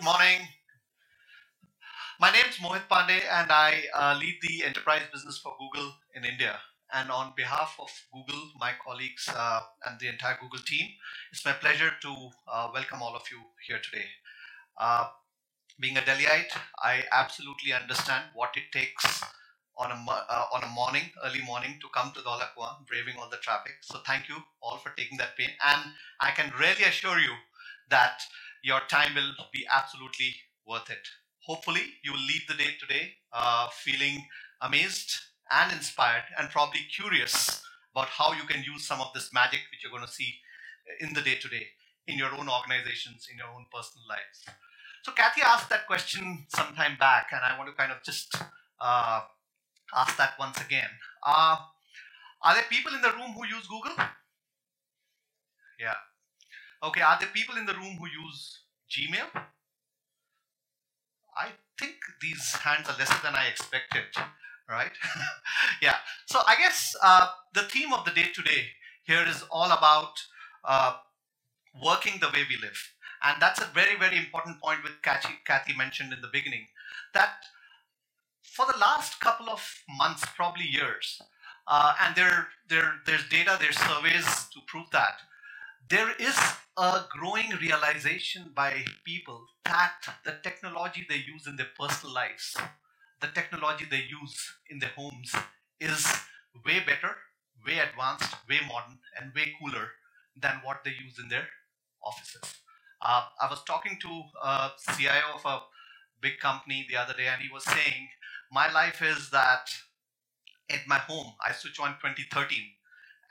morning. My name is Mohit Pande, and I lead the enterprise business for Google in India. And on behalf of Google, my colleagues, and the entire Google team, it's my pleasure to welcome all of you here today. Uh, Being a Delhiite, I absolutely understand what it takes on a early morning, to come to Dhola Kuan, braving all the traffic. So thank you all for taking that pain, and I can really assure you that your time will be absolutely worth it. Hopefully, you will leave the day today feeling amazed and inspired, and probably curious about how you can use some of this magic which you're going to see in the day today in your own organizations, in your own personal lives. So Kathy asked that question some time back, and I want to kind of just uh, ask that once again. Are there people in the room who use Google? Yeah. Okay. Are there people in the room who use Gmail? I think these hands are lesser than I expected, right? Yeah. So I guess the theme of the day today here is all about uh, working the way we live. And that's a very, very important point which Kathy mentioned in the beginning, that for the last couple of months, probably years, and there's data, there's surveys to prove that, there is a growing realization by people that the technology they use in their personal lives, the technology they use in their homes, is way better, way advanced, way modern, and way cooler than what they use in their offices. I was talking to a CIO of a big company the other day, and he was saying, my life is that at my home, I switch on 2013.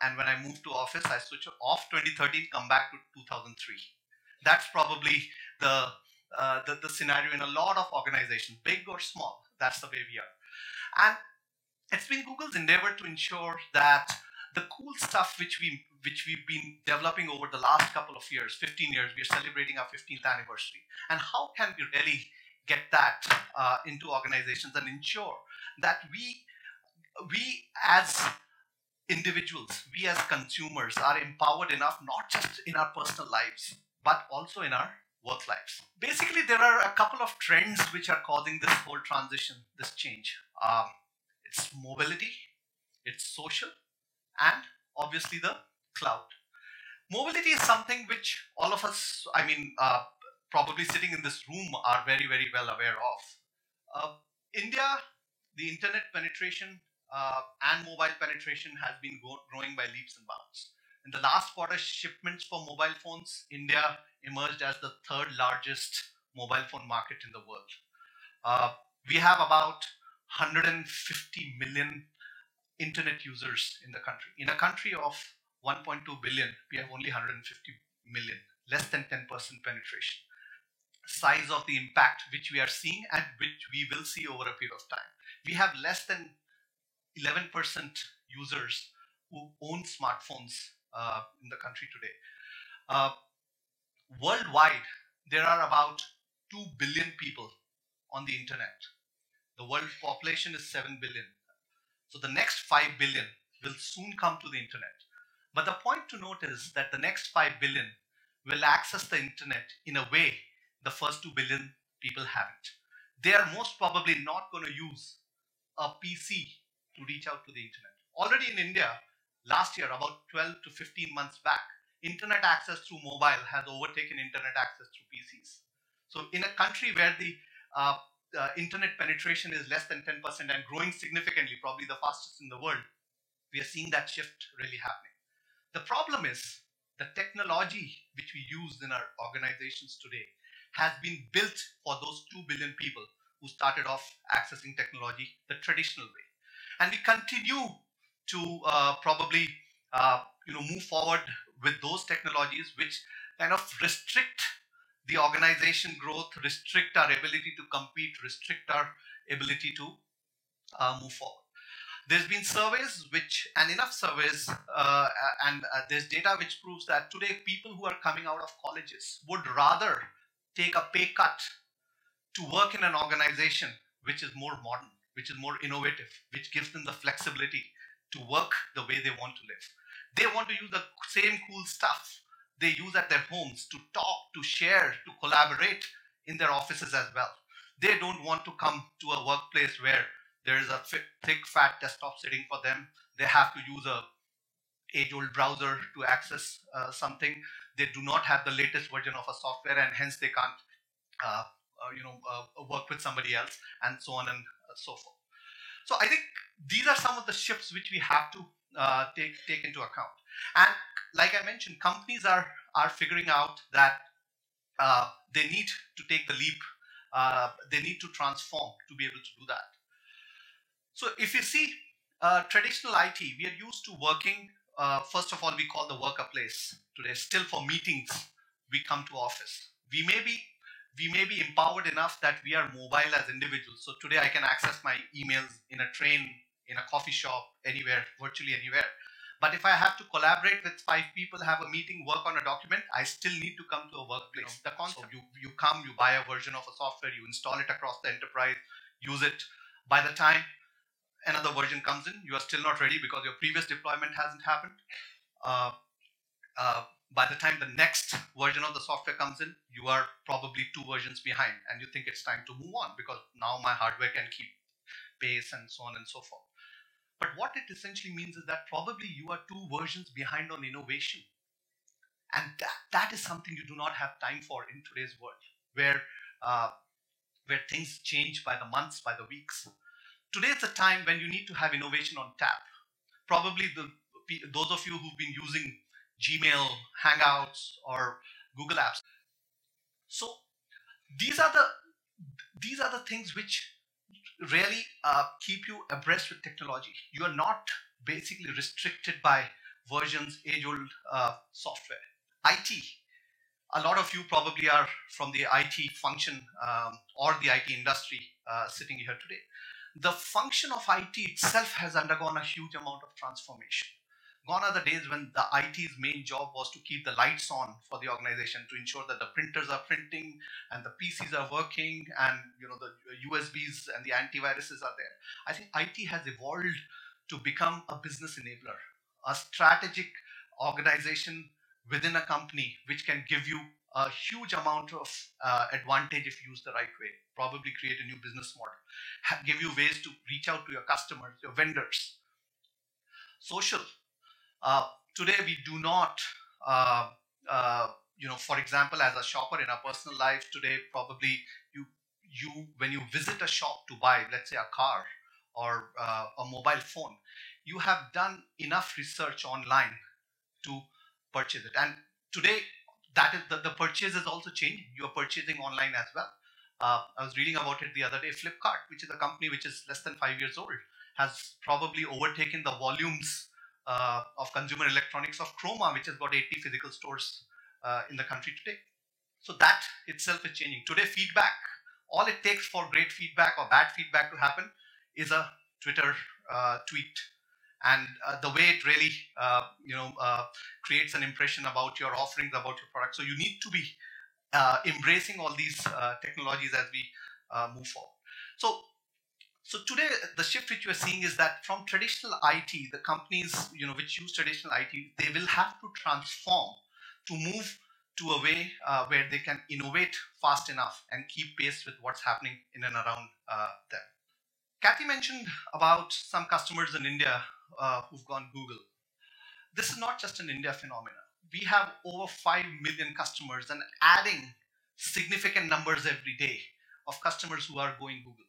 And when I move to office, I switch off 2013, come back to 2003. That's probably the scenario in a lot of organizations, big or small. That's the way we are. And it's been Google's endeavor to ensure that the cool stuff which we've been developing over the last couple of years, 15 years, we are celebrating our 15th anniversary. And how can we really get that into organizations and ensure that we as individuals, we as consumers are empowered enough, not just in our personal lives, but also in our work lives. Basically, there are a couple of trends which are causing this whole transition, this change. It's mobility, it's social, and obviously the cloud. Mobility is something which all of us, probably sitting in this room, are very, very well aware of. India, the internet penetration and mobile penetration has been growing by leaps and bounds. In the last quarter, shipments for mobile phones, India emerged as the third largest mobile phone market in the world. Uh, we have about 150 million internet users in the country. In a country of 1.2 billion, we have only 150 million, less than 10% penetration. Size of the impact which we are seeing and which we will see over a period of time. We have less than 11% users who own smartphones in the country today. Uh, Worldwide, there are about 2 billion people on the internet. The world population is 7 billion. So the next 5 billion will soon come to the internet. But the point to note is that the next 5 billion will access the internet in a way the first 2 billion people haven't. They are most probably not going to use a PC to reach out to the internet. Already in India, last year, about 12 to 15 months back, internet access through mobile has overtaken internet access through PCs. So in a country where the internet penetration is less than 10% and growing significantly, probably the fastest in the world, we are seeing that shift really happening. The problem is the technology which we use in our organizations today has been built for those 2 billion people who started off accessing technology the traditional way. And we continue to probably move forward with those technologies which kind of restrict the organization growth, restrict our ability to compete, restrict our ability to move forward. There's been surveys and enough surveys, and there's data which proves that today people who are coming out of colleges would rather take a pay cut to work in an organization which is more modern, which is more innovative, which gives them the flexibility to work the way they want to live. They want to use the same cool stuff they use at their homes to talk, to share, to collaborate in their offices as well. They don't want to come to a workplace where there is a thick, fat desktop sitting for them. They have to use a age-old browser to access something. They do not have the latest version of a software, and hence they can't, work with somebody else, and so on and so forth. So I think these are some of the shifts which we have to take into account. And like I mentioned, companies are figuring out that they need to take the leap. They need to transform to be able to do that. So if you see traditional IT, we are used to working. First of all, we call the work a place. Today, still for meetings, we come to office. We may be empowered enough that we are mobile as individuals. So today, I can access my emails in a train, in a coffee shop, anywhere, virtually anywhere. But if I have to collaborate with 5 people, have a meeting, work on a document, I still need to come to a workplace. The concept, you come, you buy a version of a software, you install it across the enterprise, use it. By the time another version comes in, you are still not ready because your previous deployment hasn't happened. Uh, uh, by the time the next version of the software comes in, you are probably 2 versions behind, and you think it's time to move on because now my hardware can keep pace and so on and so forth. But what it essentially means is that probably you are 2 versions behind on innovation. And that is something you do not have time for in today's world, where uh, where things change by the months, by the weeks. Today is a time when you need to have innovation on tap. Probably those of you who've been using Gmail, Hangouts, or Google Apps. So these are the these are the things which really keep you abreast with technology. You are not basically restricted by versions, age-old software. IT. A lot of you probably are from the IT function or the IT industry sitting here today. The function of IT itself has undergone a huge amount of transformation. Gone are the days when the IT's main job was to keep the lights on for the organization, to ensure that the printers are printing and the PCs are working, and the USBs and the antiviruses are there. I think IT has evolved to become a business enabler, a strategic organization within a company which can give you a huge amount of advantage if used the right way. Probably create a new business model, give you ways to reach out to your customers, your vendors. Social. Uh, Today we do not, for example, as a shopper in our personal life today, probably when you visit a shop to buy, let's say, a car or a mobile phone, you have done enough research online to purchase it. And today, that is the purchase is also changing. You are purchasing online as well. I was reading about it the other day. Flipkart, which is a company which is less than 5 years old, has probably overtaken the volumes of consumer electronics of Chroma, which has got 80 physical stores in the country today. So that itself is changing. Today, feedback. All it takes for great feedback or bad feedback to happen is a Twitter tweet, and the way it really creates an impression about your offerings, about your product. So you need to be embracing all these technologies as we move forward. So today, the shift which you are seeing is that from traditional IT, the companies which use traditional IT, they will have to transform to move to a way where they can innovate fast enough and keep pace with what's happening in and around them. Kathy mentioned about some customers in India who've gone Google. This is not just an India phenomenon. We have over 5 million customers and adding significant numbers every day of customers who are going Google.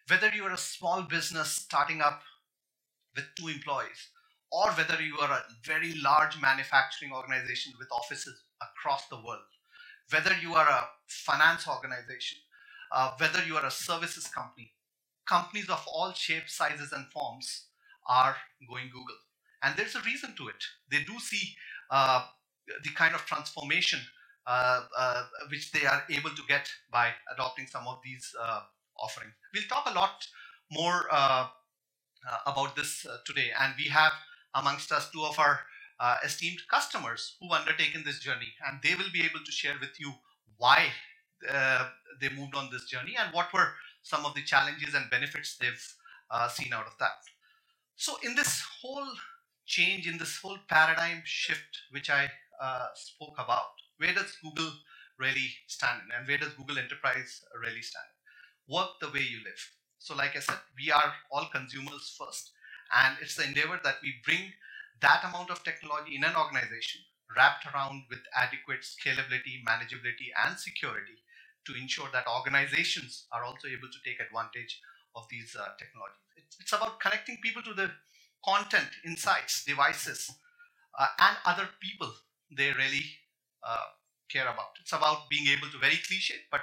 Whether you are a small business starting up with 2 employees, or whether you are a very large manufacturing organization with offices across the world, whether you are a finance organization, whether you are a services company, companies of all shapes, sizes, and forms are going Google. And there's a reason to it. They do see the kind of transformation which they are able to get by adopting some of these offerings. We'll talk a lot more about this today, and we have amongst us 2 of our esteemed customers who've undertaken this journey, and they will be able to share with you why they moved on this journey and what were some of the challenges and benefits they've seen out of that. So in this whole change, in this whole paradigm shift which I spoke about, where does Google really stand in? And where does Google Enterprise really stand in? Work the way you live. So, like I said, we are all consumers first, and it's the endeavor that we bring that amount of technology in an organization wrapped around with adequate scalability, manageability, and security to ensure that organizations are also able to take advantage of these technologies. It's about connecting people to the content, insights, devices, and other people they really uh, care about. It's about being able to, very cliche, but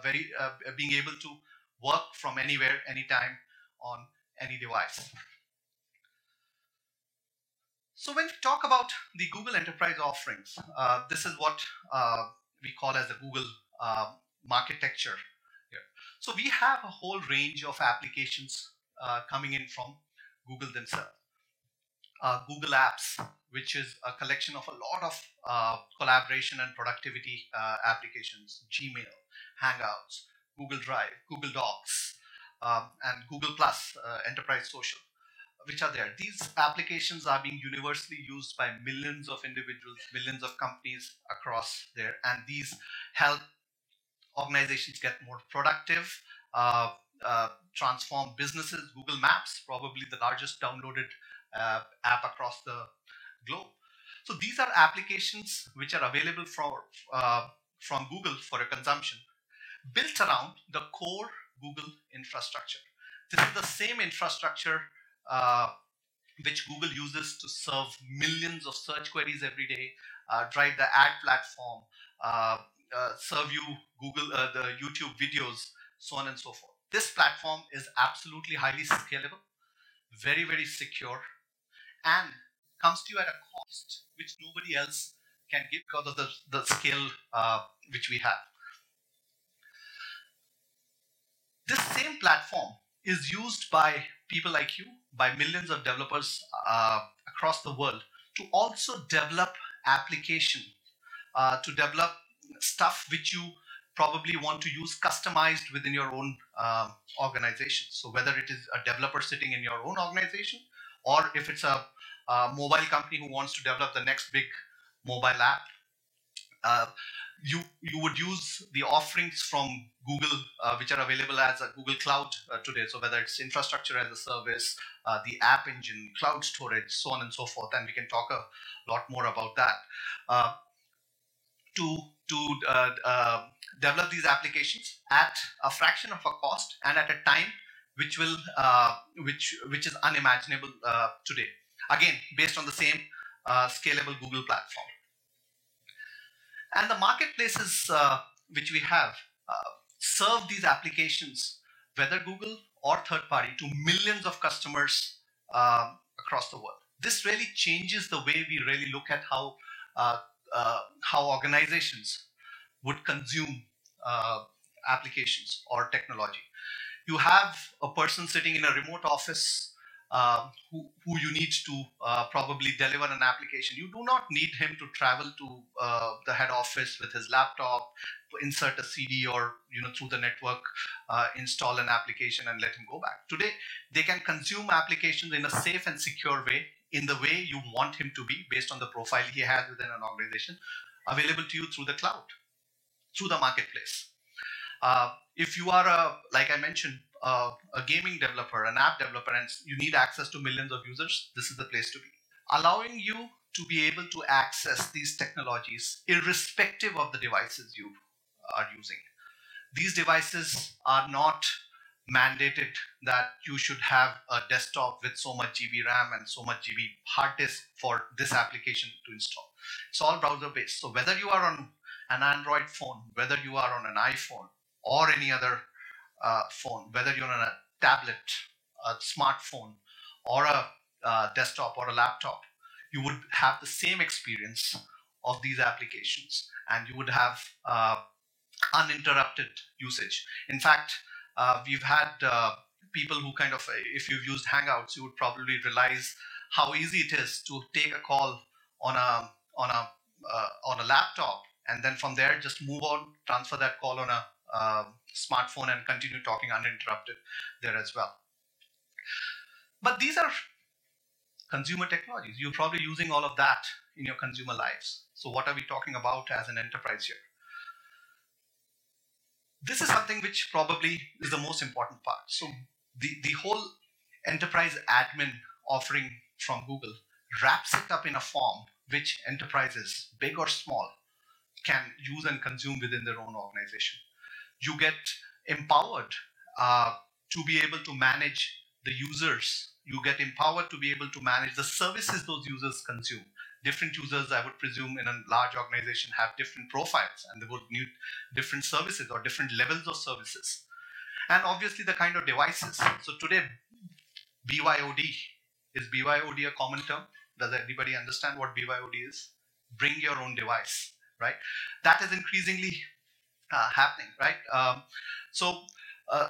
very being able to work from anywhere, anytime, on any device. So when we talk about the Google Enterprise offerings, this is what we call as the Google architecture here. So we have a whole range of applications coming in from Google themselves. Google Apps, which is a collection of a lot of collaboration and productivity applications, Gmail, Hangouts, Google Drive, Google Docs, and Google Plus, Enterprise Social, which are there. These applications are being universally used by millions of individuals, millions of companies across there, and these help organizations get more productive, uh, transform businesses. Google Maps, probably the largest downloaded app across the globe. So these are applications which are available from Google for your consumption, built around the core Google infrastructure. This is the same infrastructure uh, which Google uses to serve millions of search queries every day, drive the ad platform, uh, serve you the YouTube videos, so on and so forth. This platform is absolutely highly scalable, very, very secure, and comes to you at a cost which nobody else can give because of the scale which we have. This same platform is used by people like you, by millions of developers across the world to also develop application, to develop stuff which you probably want to use customized within your own organization. So whether it is a developer sitting in your own organization, or if it's a mobile company who wants to develop the next big mobile app, uh, you would use the offerings from Google, which are available as a Google Cloud today. So whether it's infrastructure as a service, the app engine, cloud storage, so on and so forth, and we can talk a lot more about that. Uh, to develop these applications at a fraction of a cost and at a time which will which is unimaginable today. Again, based on the same scalable Google platform. And the marketplaces which we have serve these applications, whether Google or third party, to millions of customers across the world. This really changes the way we really look at uh, how organizations would consume applications or technology. You have a person sitting in a remote office who you need to probably deliver an application. You do not need him to travel to the head office with his laptop, insert a CD, or through the network install an application and let him go back. Today, they can consume applications in a safe and secure way, in the way you want him to be, based on the profile he has within an organization, available to you through the cloud, through the marketplace. If you are like I mentioned, a gaming developer, an app developer, and you need access to millions of users, this is the place to be. Allowing you to be able to access these technologies irrespective of the devices you are using. These devices are not mandated that you should have a desktop with so much GB RAM and so much GB hard disk for this application to install. It's all browser based. So whether you are on an Android phone, whether you are on an iPhone or any other phone, whether you're on a tablet, a smartphone, or a desktop or a laptop, you would have the same experience of these applications, and you would have uninterrupted usage. In fact, we've had people who kind of, if you've used Hangouts, you would probably realize how easy it is to take a call on a laptop, and then from there just move on, transfer that call on a smartphone, and continue talking uninterrupted there as well. But these are consumer technologies. You're probably using all of that in your consumer lives. So what are we talking about as an enterprise here? This is something which probably is the most important part. So the whole enterprise admin offering from Google wraps it up in a form which enterprises, big or small, can use and consume within their own organization. You get empowered uh, to be able to manage the users. You get empowered to be able to manage the services those users consume. Different users, I would presume, in a large organization have different profiles and they would need different services or different levels of services. And obviously, the kind of devices. So today, BYOD, is BYOD a common term? Does anybody understand what BYOD is? Bring your own device, right? That is increasingly happening, right? So uh,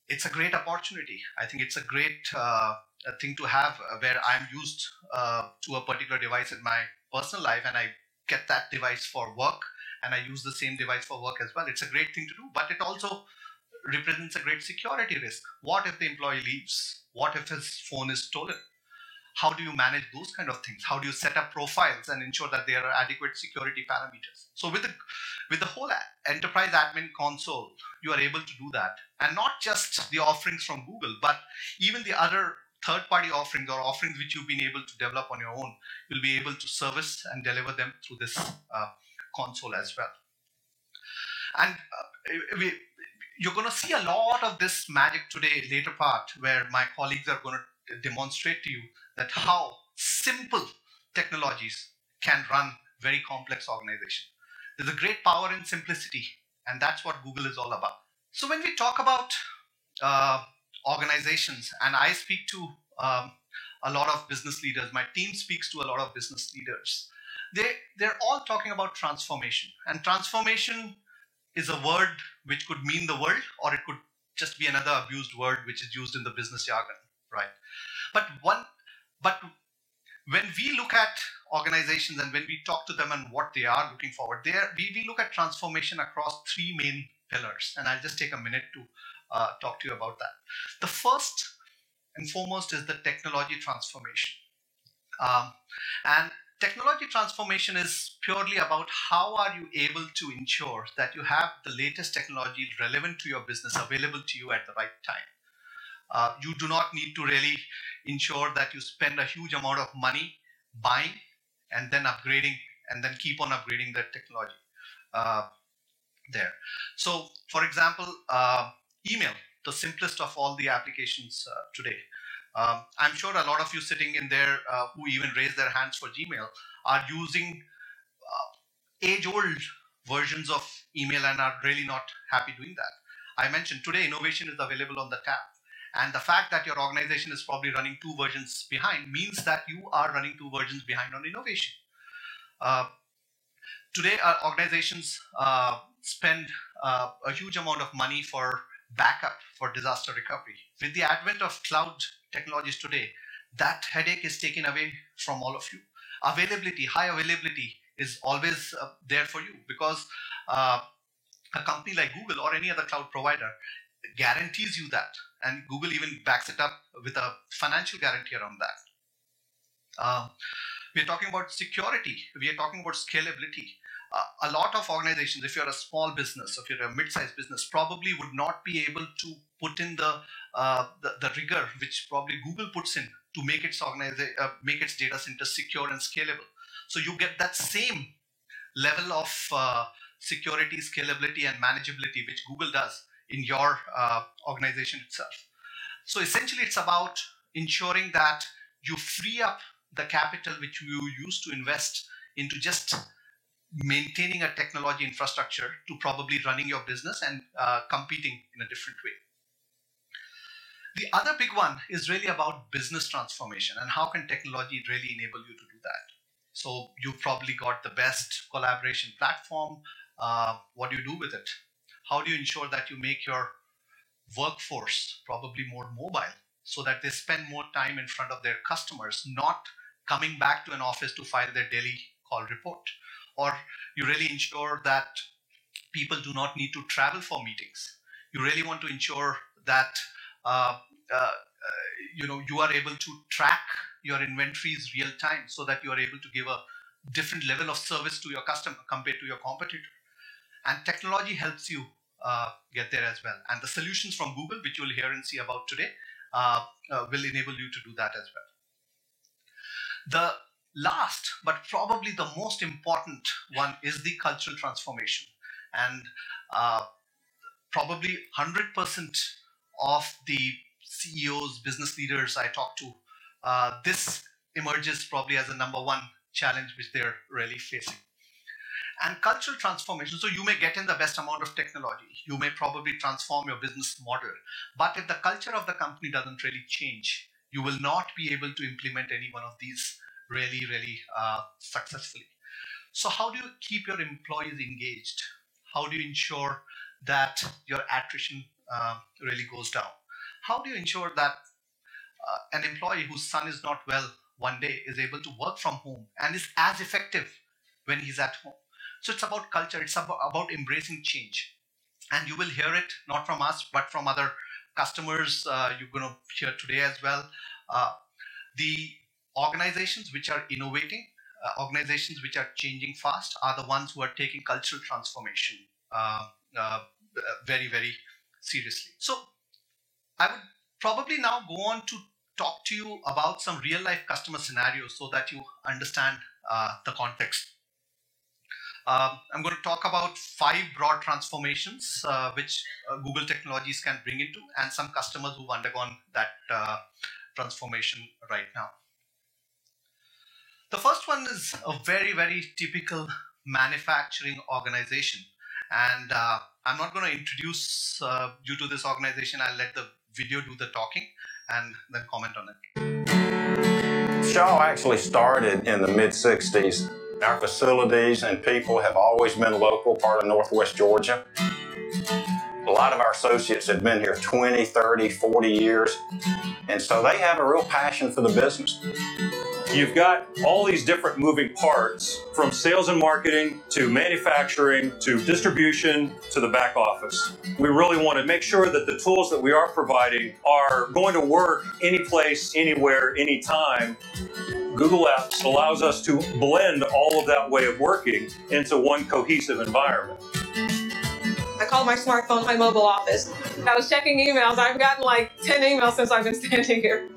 it's a great opportunity. I think it's a great thing to have where I'm used to a particular device in my personal life and I get that device for work and I use the same device for work as well. It's a great thing to do, but it also represents a great security risk. What if the employee leaves? What if his phone is stolen? How do you manage those kind of things? How do you set up profiles and ensure that there are adequate security parameters? So with the whole enterprise admin console, you are able to do that. And not just the offerings from Google, but even the other third-party offerings or offerings which you've been able to develop on your own, you'll be able to service and deliver them through this console as well. And you're going to see a lot of this magic today, later part, where my colleagues are going to demonstrate to you that how simple technologies can run very complex organizations. There's a great power in simplicity, and that's what Google is all about. So when we talk about uh, organizations, and I speak to a lot of business leaders, my team speaks to a lot of business leaders. They're all talking about transformation, and transformation is a word which could mean the world, or it could just be another abused word which is used in the business jargon, right? But but when we look at organizations and when we talk to them and what they are looking forward, we look at transformation across three main pillars, and I'll just take a minute to talk to you about that. The first and foremost is the technology transformation. Um, and technology transformation is purely about how are you able to ensure that you have the latest technology relevant to your business available to you at the right time. You do not need to really ensure that you spend a huge amount of money buying and then upgrading and then keep on upgrading that technology uh, there. So, for example, email, the simplest of all the applications today. I'm sure a lot of you sitting in there who even raise their hands for Gmail are using age-old versions of email and are really not happy doing that. I mentioned today innovation is available on the tab. And the fact that your organization is probably running two versions behind means that you are running two versions behind on innovation. Uh, Today, organizations spend a huge amount of money for backup, for disaster recovery. With the advent of cloud technologies today, that headache is taken away from all of you. Availability, high availability is always there for you because a company like Google or any other cloud provider guarantees you that. And Google even backs it up with a financial guarantee around that. We're talking about security. We are talking about scalability. A lot of organizations, if you're a small business, if you're a mid-sized business, probably would not be able to put in the rigor which probably Google puts in to make make its data center secure and scalable. So you get that same level of security, scalability, and manageability which Google does in your organization itself. So essentially, it's about ensuring that you free up the capital which you used to invest into just maintaining a technology infrastructure to probably running your business and competing in a different way. The other big one is really about business transformation and how can technology really enable you to do that. So you've probably got the best collaboration platform. What do you do with it? How do you ensure that you make your workforce probably more mobile so that they spend more time in front of their customers, not coming back to an office to file their daily call report? Or you really ensure that people do not need to travel for meetings. You really want to ensure that uh, uh, you are able to track your inventories real time so that you are able to give a different level of service to your customer compared to your competitor. And technology helps you get there as well. And the solutions from Google, which you'll hear and see about today, will enable you to do that as well. The last, but probably the most important one, is the cultural transformation. And probably 100% of the CEOs, business leaders I talk to, this emerges probably as a number one challenge which they're really facing. And cultural transformation, so you may get in the best amount of technology, you may probably transform your business model, but if the culture of the company doesn't really change, you will not be able to implement any one of these really successfully. So how do you keep your employees engaged? How do you ensure that your attrition really goes down? How do you ensure that an employee whose son is not well one day is able to work from home and is as effective when he's at home? So it's about culture, it's about embracing change. And you will hear it not from us, but from other customers you're going to hear today as well. The organizations which are innovating, organizations which are changing fast, are the ones who are taking cultural transformation very seriously. So I would probably now go on to talk to you about some real life customer scenarios so that you understand the context. I'm going to talk about 5 broad transformations which Google technologies can bring into, and some customers who've undergone that transformation right now. The first one is a very typical manufacturing organization. And I'm not going to introduce you to this organization. I'll let the video do the talking and then comment on it. Shaw actually started in the mid-60s. Our facilities and people have always been local, part of Northwest Georgia. A lot of our associates have been here 20, 30, 40 years, and so they have a real passion for the business. You've got all these different moving parts, from sales and marketing to manufacturing to distribution to the back office. We really want to make sure that the tools that we are providing are going to work any place, anywhere, anytime. Google Apps allows us to blend all of that way of working into one cohesive environment. I call my smartphone my mobile office. I was checking emails. I've gotten like 10 emails since I've been standing here.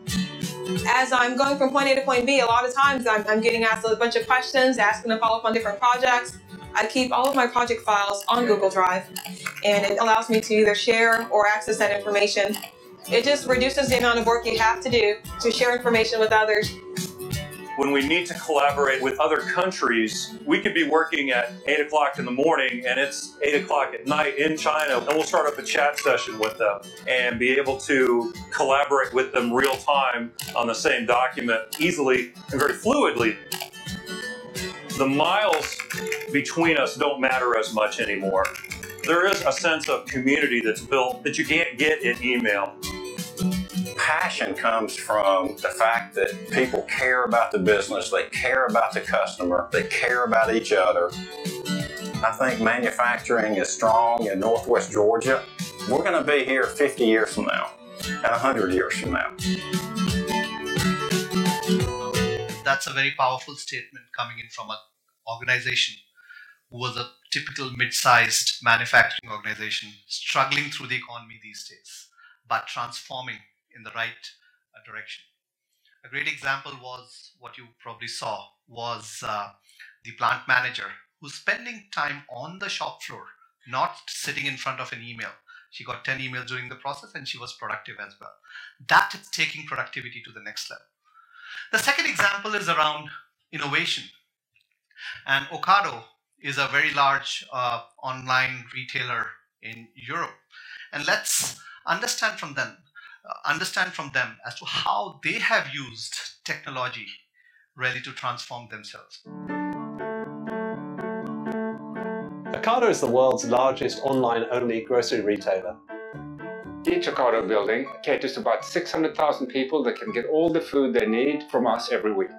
As I'm going from point A to point B, a lot of times I'm getting asked a bunch of questions, asking to follow up on different projects. I keep all of my project files on Google Drive, and it allows me to either share or access that information. It just reduces the amount of work you have to do to share information with others. When we need to collaborate with other countries, we could be working at 8 o'clock in the morning and it's 8 o'clock at night in China, and we'll start up a chat session with them and be able to collaborate with them real time on the same document easily and very fluidly. The miles between us don't matter as much anymore. There is a sense of community that's built that you can't get in email. Passion comes from the fact that people care about the business, they care about the customer, they care about each other. I think manufacturing is strong in Northwest Georgia. We're going to be here 50 years from now and 100 years from now. That's a very powerful statement coming in from an organization who was a typical mid-sized manufacturing organization struggling through the economy these days, but transforming in the right direction. A great example was what you probably saw was the plant manager who's spending time on the shop floor, not sitting in front of an email. She got 10 emails during the process and she was productive as well. That is taking productivity to the next level. The second example is around innovation. And Ocado is a very large online retailer in Europe. And let's understand from them as to how they have used technology really to transform themselves. Ocado is the world's largest online-only grocery retailer. Each Ocado building caters to about 600,000 people that can get all the food they need from us every week.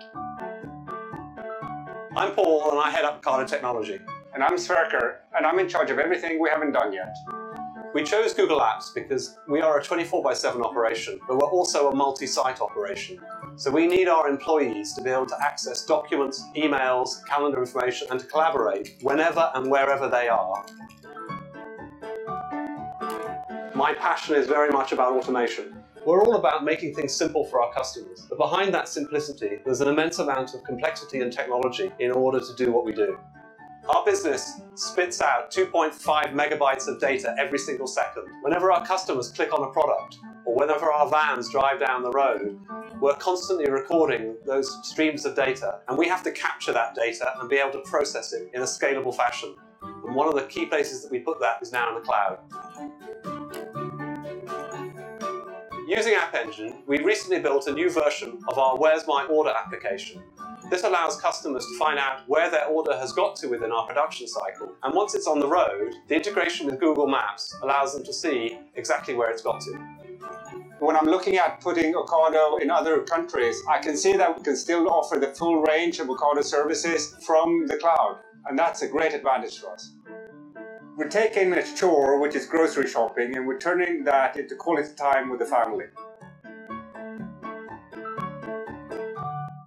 I'm Paul and I head up Ocado Technology. And I'm Sverker, and I'm in charge of everything we haven't done yet. We chose Google Apps because we are a 24/7 operation, but we're also a multi-site operation. So we need our employees to be able to access documents, emails, calendar information, and to collaborate whenever and wherever they are. My passion is very much about automation. We're all about making things simple for our customers. But behind that simplicity, there's an immense amount of complexity and technology in order to do what we do. Our business spits out 2.5 megabytes of data every single second. Whenever our customers click on a product, or whenever our vans drive down the road, we're constantly recording those streams of data, and we have to capture that data and be able to process it in a scalable fashion. And one of the key places that we put that is now in the cloud. Using App Engine, we recently built a new version of our Where's My Order application. This allows customers to find out where their order has got to within our production cycle. And once it's on the road, the integration with Google Maps allows them to see exactly where it's got to. When I'm looking at putting Ocado in other countries, I can see that we can still offer the full range of Ocado services from the cloud. And that's a great advantage for us. We're taking a chore, which is grocery shopping, and we're turning that into quality time with the family.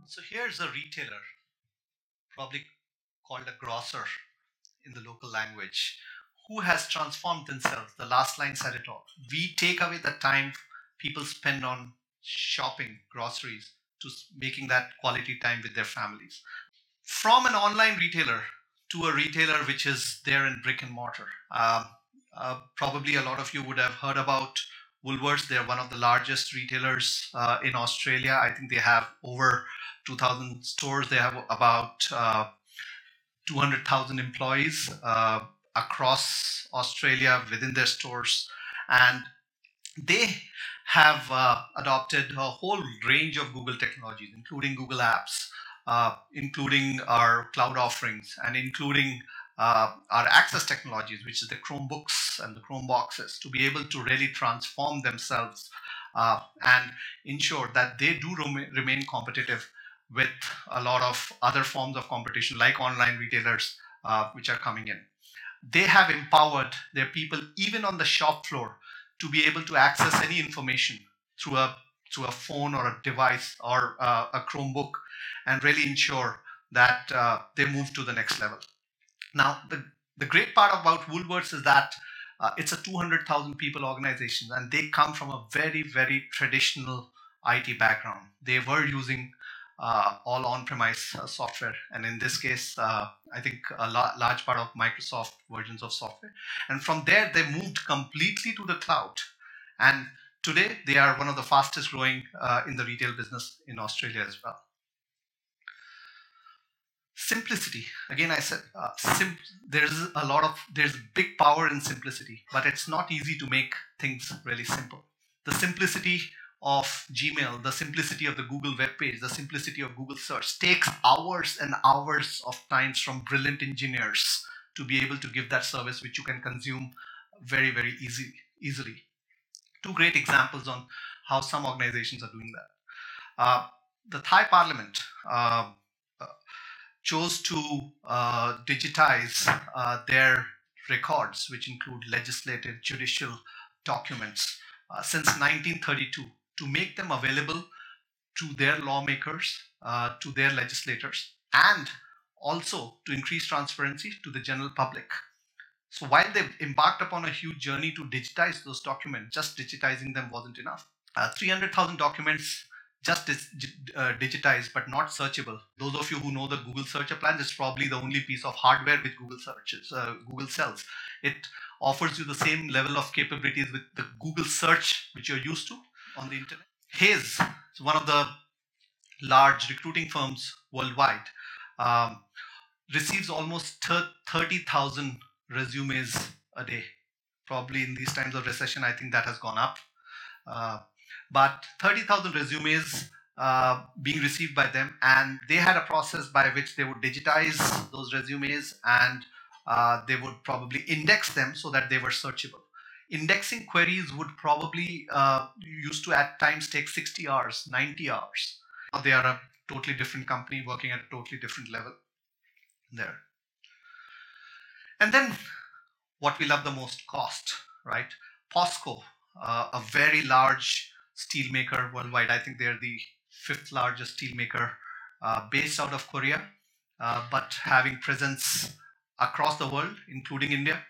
So here's a retailer, probably called a grocer in the local language, who has transformed themselves. The last line said it all. We take away the time people spend on shopping groceries to making that quality time with their families. From an online retailer to a retailer which is there in brick and mortar. Probably a lot of you would have heard about Woolworths. They're one of the largest retailers in Australia. I think they have over 2,000 stores. They have about 200,000 employees across Australia within their stores. And they have adopted a whole range of Google technologies, including Google Apps, including our cloud offerings, and including our access technologies, which is the Chromebooks and the Chromeboxes, to be able to really transform themselves and ensure that they do remain competitive with a lot of other forms of competition, like online retailers, which are coming in. They have empowered their people, even on the shop floor, to be able to access any information through a phone or a device or a Chromebook, and really ensure that they move to the next level. Now, the great part about Woolworths is that it's a 200,000 people organization, and they come from a very, very traditional IT background. They were using all on-premise software, and in this case, I think a large part of Microsoft versions of software. And from there, they moved completely to the cloud. And today, they are one of the fastest growing in the retail business in Australia as well. Simplicity. Again, I said there's big power in simplicity, but it's not easy to make things really simple. The simplicity of Gmail, the simplicity of the Google web page, the simplicity of Google search takes hours and hours of times from brilliant engineers to be able to give that service, which you can consume very, very easily. Two great examples on how some organizations are doing that. The Thai Parliament chose to digitize their records, which include legislative, judicial documents, since 1932, to make them available to their lawmakers, to their legislators, and also to increase transparency to the general public. So while they embarked upon a huge journey to digitize those documents, just digitizing them wasn't enough. 300,000 documents just digitized, but not searchable. Those of you who know the Google Search Appliance, it's probably the only piece of hardware which Google sells. It offers you the same level of capabilities with the Google Search, which you're used to on the internet. Hays, one of the large recruiting firms worldwide, receives almost 30,000 resumes a day. Probably in these times of recession, I think that has gone up. But 30,000 resumes being received by them, and they had a process by which they would digitize those resumes, and they would probably index them so that they were searchable. Indexing queries would probably used to at times take 60 hours, 90 hours. Now they are a totally different company working at a totally different level there. And then what we love the most, cost, right? POSCO, a very large steelmaker worldwide. I think they're the 5th largest steelmaker based out of Korea, but having presence across the world, including India.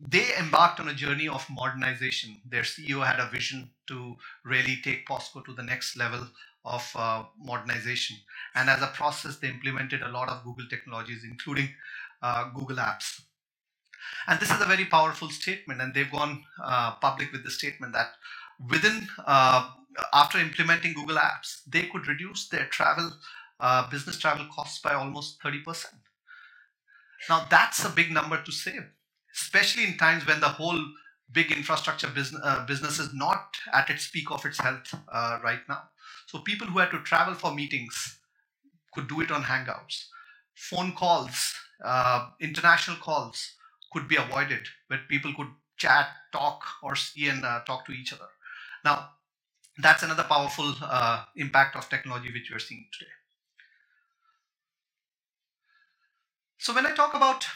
they embarked on a journey of modernization. Their CEO had a vision to really take POSCO to the next level of modernization. And as a process, they implemented a lot of Google technologies, including Google Apps. And this is a very powerful statement. And they've gone public with the statement that within, after implementing Google Apps, they could reduce their business travel costs by almost 30%. Now, that's a big number to save, especially in times when the whole big infrastructure business is not at its peak of its health right now. So people who had to travel for meetings could do it on Hangouts. Phone calls, international calls could be avoided, where people could chat, talk, or see and talk to each other. Now, that's another powerful impact of technology which we're seeing today. So when I talk about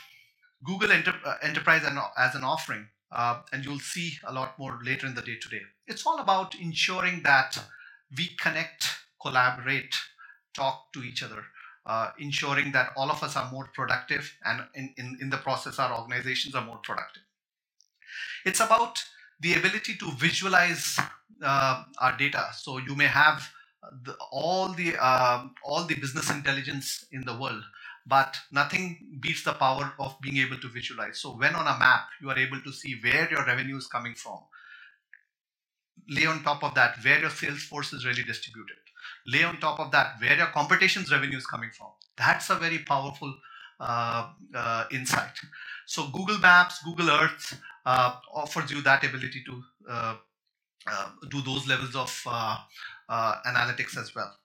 Google Enterprise as an offering, and you'll see a lot more later in the day today, it's all about ensuring that we connect, collaborate, talk to each other, ensuring that all of us are more productive, and in the process, our organizations are more productive. It's about the ability to visualize our data. So you may have all the business intelligence in the world, but nothing beats the power of being able to visualize. So when on a map, you are able to see where your revenue is coming from. Lay on top of that where your sales force is really distributed. Lay on top of that where your competition's revenue is coming from. That's a very powerful insight. So Google Maps, Google Earth offers you that ability to do those levels of analytics as well.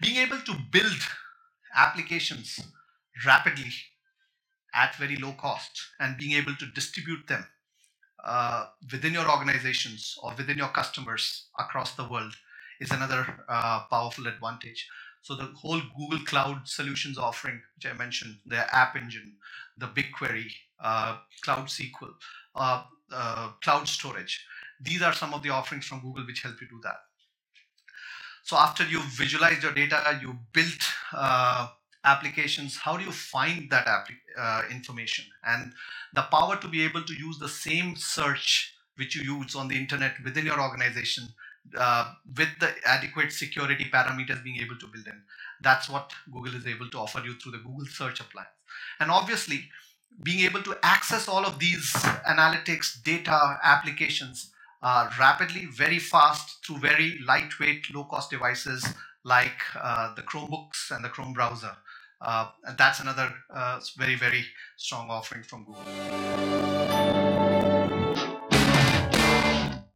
Being able to build applications rapidly at very low cost and being able to distribute them within your organizations or within your customers across the world is another powerful advantage. So the whole Google Cloud Solutions offering, which I mentioned, their App Engine, the BigQuery, Cloud SQL, Cloud Storage, these are some of the offerings from Google which help you do that. So after you've visualized your data, you built applications, how do you find that information? And the power to be able to use the same search which you use on the internet within your organization with the adequate security parameters being able to build in. That's what Google is able to offer you through the Google Search appliance. And obviously, being able to access all of these analytics, data, applications rapidly, very fast, through very lightweight, low-cost devices like the Chromebooks and the Chrome browser. And that's another very, very strong offering from Google.